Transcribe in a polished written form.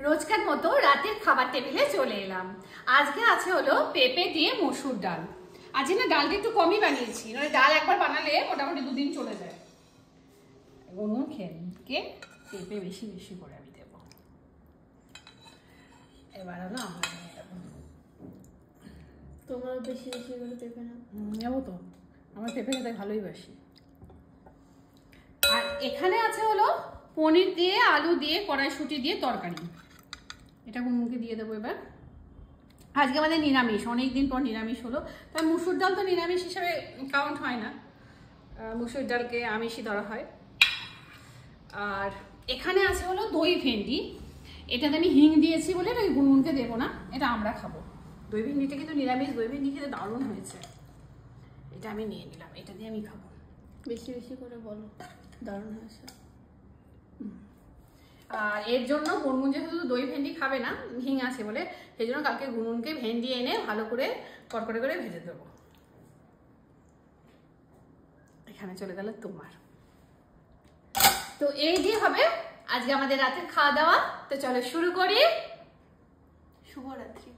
রোজকার মতো রাতের খাবার টেবিলে চলে এলাম। আজকে আছে হলো পেঁপে দিয়ে মসুর ডাল। আজকে না ডালটা একটু কমই বানিয়েছি, মানে ডাল একবার বানালে মোটামুটি 2 দিন চলে যায়। গুনগুন খেয়ে পেঁপে বেশি বেশি করে আমি দেবো। এবার হলো আমরা নিয়ে যাবো। তোমরা বেশি বেশি করে পেঁপে না নেবো তো, আমার পেঁপে খেতে ভালোই বাসি। আর এখানে আছে হলো পনির দিয়ে আলু দিয়ে কড়াইশুঁটি দিয়ে তরকারি। এটা গুনগুনকে দিয়ে দেবো এবার। আজকে আমাদের নিরামিষ, অনেকদিন পর নিরামিষ হলো। তাই মুসুর ডাল তো নিরামিষ হিসাবে কাউন্ট হয় না, মুসুর ডালকে আমিষই ধরা হয়। আর এখানে আছে হলো দই ভেন্ডি। এটাতে আমি হিং দিয়েছি বলে এটা গুনগুনকে দেবো না, এটা আমরা খাবো। দই ভেন্ডিটা কিন্তু নিরামিষ, দই ভেন্ডি খেতে দারুণ হয়েছে। এটা আমি নিয়ে নিলাম, এটা দিয়ে আমি খাবো। বেশি বেশি করে বলো, দারুণ হয়েছে। আর এর জন্য গুনগুন যেহেতু দই ভেন্ডি খাবে না, হিং আছে বলে, সেই জন্য কালকে গুনগুনকে ভেন্ডি এনে ভালো করে কড়কড়ে করে ভেজে দেবো। এখানে চলে গেল তোমার। তো এই দিয়ে হবে আজকে আমাদের রাতের খাওয়া দাওয়া। তো চলো শুরু করি। শুভরাত্রি।